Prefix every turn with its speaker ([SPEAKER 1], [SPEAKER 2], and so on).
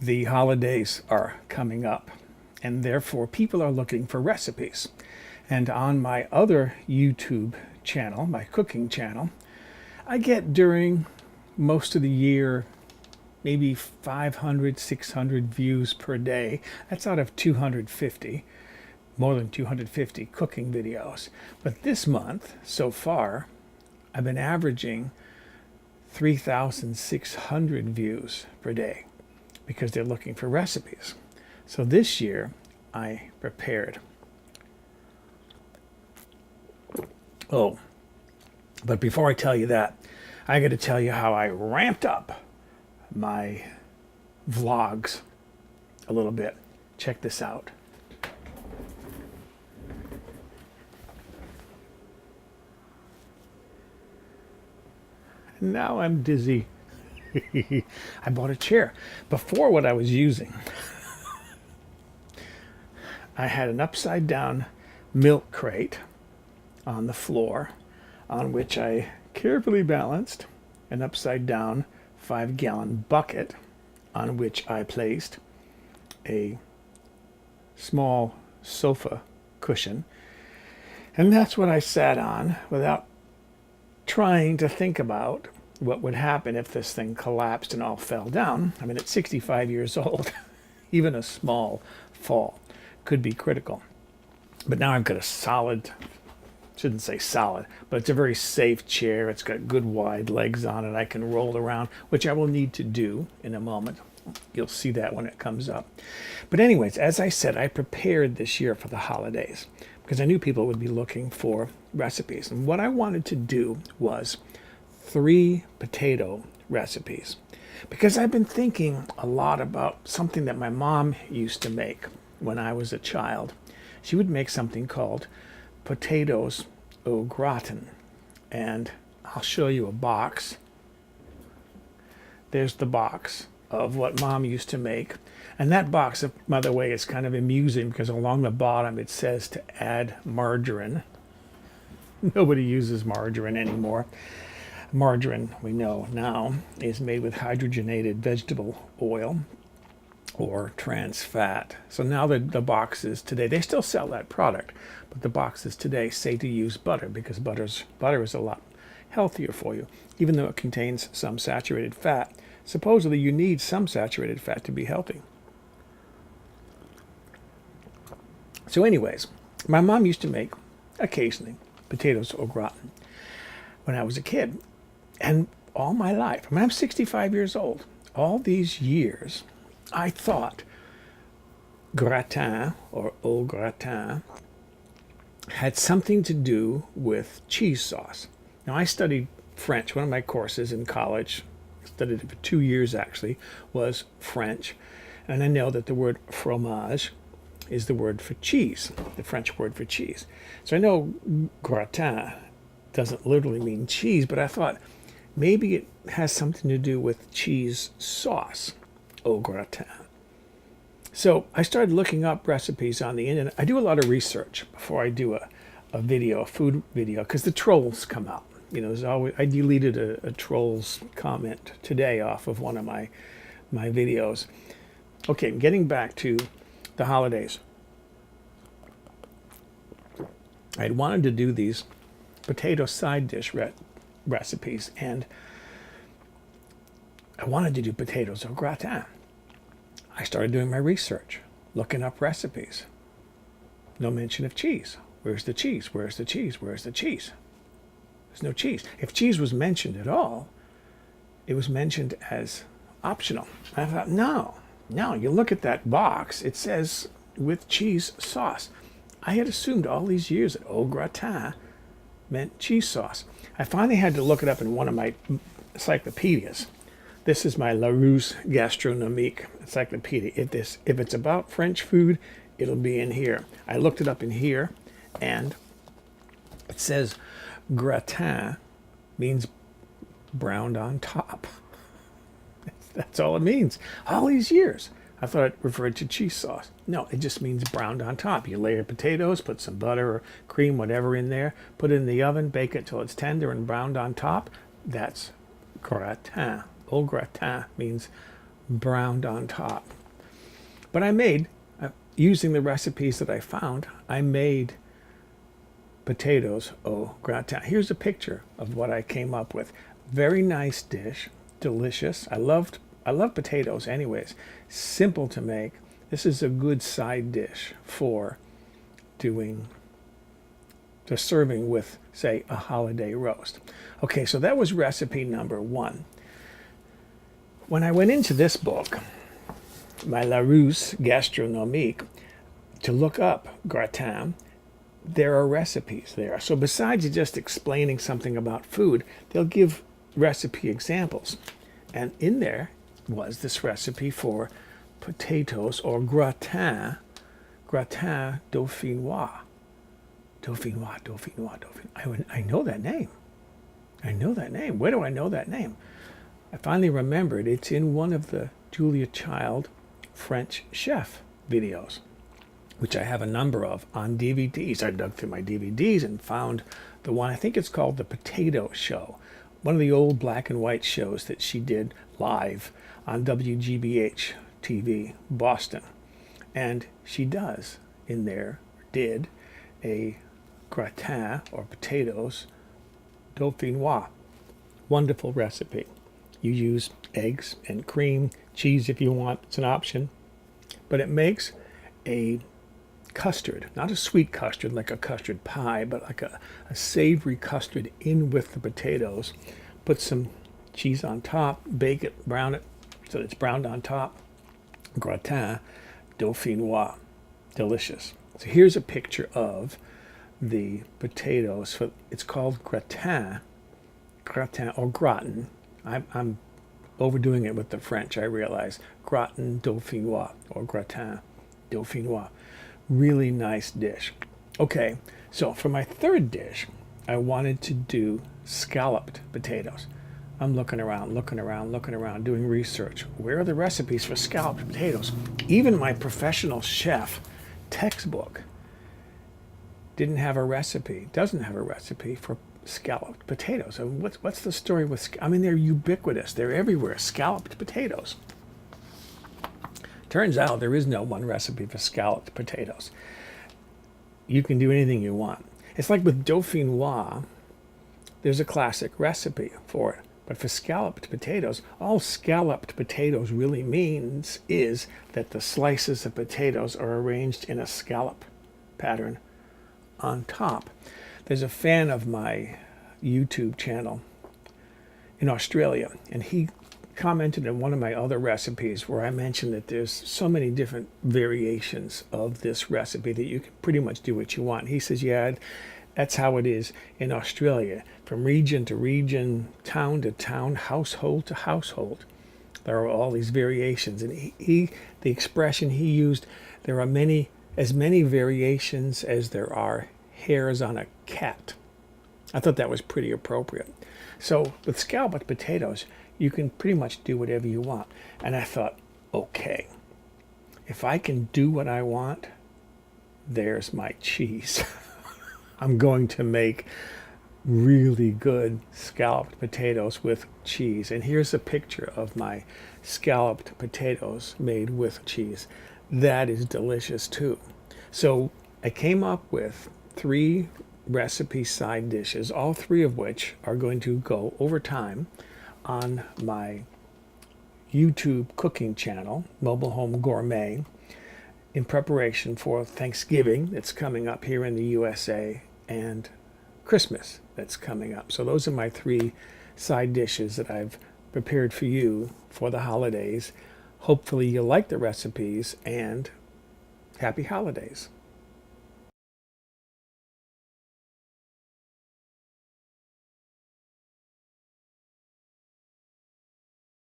[SPEAKER 1] The holidays are coming up, and therefore people are looking for recipes. And on my other YouTube channel, my cooking channel, I get during most of the year maybe 500, 600 views per day. That's out of 250, more than 250 cooking videos. But this month, so far, I've been averaging 3,600 views per day because they're looking for recipes. So this year, I prepared. Oh, but before I tell you that, I got to tell you how I ramped up my vlogs a little bit. Check this out. Now I'm dizzy. I bought a chair. Before, what I was using, I had an upside down milk crate on the floor on which I carefully balanced an upside down 5-gallon bucket on which I placed a small sofa cushion. And that's what I sat on without trying to think about what would happen if this thing collapsed and all fell down. I mean, at 65 years old, even a small fall could be critical. But now I've got a solid, shouldn't say solid, but it's a very safe chair. It's got good wide legs on it. I can roll around, which I will need to do in a moment. You'll see that when it comes up. But anyways, as I said, I prepared this year for the holidays because I knew people would be looking for recipes. And what I wanted to do was 3 potato recipes, because I've been thinking a lot about something that my mom used to make when I was a child. She would make something called potatoes au gratin. And I'll show you a box. There's the box of what Mom used to make. And that box, by the way, is kind of amusing because along the bottom it says to add margarine. Nobody uses margarine anymore. Margarine, we know now, is made with hydrogenated vegetable oil or trans fat. So now the boxes today, they still sell that product, but the boxes today say to use butter because butter is a lot healthier for you, even though it contains some saturated fat. Supposedly you need some saturated fat to be healthy. So anyways, my mom used to make, occasionally, potatoes au gratin when I was a kid. And all my life, I mean, I'm 65 years old, all these years, I thought gratin or au gratin had something to do with cheese sauce. Now, I studied French. One of my courses in college, studied it for 2 years actually, was French. And I know that the word fromage is the word for cheese, the French word for cheese. So I know gratin doesn't literally mean cheese, but I thought maybe it has something to do with cheese sauce, au gratin. So I started looking up recipes on the internet. I do a lot of research before I do a video, a food video, because the trolls come out. You know, there's always, I deleted a troll's comment today off of one of my videos. Okay, getting back to the holidays. I had wanted to do these potato side dish recipes, and I wanted to do potatoes au gratin. I started doing my research, looking up recipes. No mention of cheese. Where's the cheese? Where's the cheese? Where's the cheese? There's no cheese. If cheese was mentioned at all, it was mentioned as optional. I thought, no, you look at that box, it says with cheese sauce. I had assumed all these years that au gratin meant cheese sauce. I finally had to look it up in one of my encyclopedias. This is my Larousse Gastronomique encyclopedia. If it's about French food, it'll be in here. I looked it up in here, and it says gratin means browned on top. That's all it means. All these years, I thought it referred to cheese sauce. No, it just means browned on top. You layer potatoes, put some butter or cream, whatever in there, put it in the oven, bake it till it's tender and browned on top. That's gratin. Au gratin means browned on top. But I made, using the recipes that I found, I made potatoes au gratin. Here's a picture of what I came up with. Very nice dish, delicious. I love potatoes anyways. Simple to make. This is a good side dish for serving with, say, a holiday roast. Okay, so that was recipe number 1. When I went into this book, my Larousse Gastronomique, to look up gratin, there are recipes there. So besides just explaining something about food, they'll give recipe examples. And in there was this recipe for potatoes or gratin dauphinois. Dauphinois. I know that name. Where do I know that name? I finally remembered. It's in one of the Julia Child French chef videos, which I have a number of on DVDs. I dug through my DVDs and found the one, I think it's called The Potato Show, one of the old black and white shows that she did live on WGBH TV, Boston. And she did a gratin or potatoes dauphinois. Wonderful recipe. You use eggs and cream, cheese if you want, it's an option. But it makes a custard, not a sweet custard like a custard pie, but like a savory custard in with the potatoes. Put some cheese on top, bake it, brown it so that it's browned on top. Gratin dauphinois. Delicious. So here's a picture of the potatoes. It's called gratin or gratin. I'm overdoing it with the French, I realize. Gratin dauphinois or gratin dauphinois. Really nice dish. Okay, so for my third dish, I wanted to do scalloped potatoes. I'm looking around, doing research. Where are the recipes for scalloped potatoes? Even my professional chef textbook doesn't have a recipe for scalloped potatoes. And what's the story with, they're ubiquitous. They're everywhere, scalloped potatoes. Turns out there is no one recipe for scalloped potatoes. You can do anything you want. It's like with dauphinois, there's a classic recipe for it. But for scalloped potatoes, all scalloped potatoes really means is that the slices of potatoes are arranged in a scallop pattern on top. There's a fan of my YouTube channel in Australia, and he commented on one of my other recipes where I mentioned that there's so many different variations of this recipe that you can pretty much do what you want. He says, yeah, that's how it is in Australia. From region to region, town to town, household to household, there are all these variations. And the expression he used, there are as many variations as there are hairs on a cat. I thought that was pretty appropriate. So with scalloped potatoes, you can pretty much do whatever you want. And I thought, okay, if I can do what I want, there's my cheese. I'm going to make really good scalloped potatoes with cheese. And here's a picture of my scalloped potatoes made with cheese. That is delicious too. So I came up with 3 recipe side dishes, all 3 of which are going to go over time on my YouTube cooking channel, Mobile Home Gourmet, in preparation for Thanksgiving that's coming up here in the USA and Christmas that's coming up. So those are my 3 side dishes that I've prepared for you for the holidays. Hopefully you like the recipes, and happy holidays.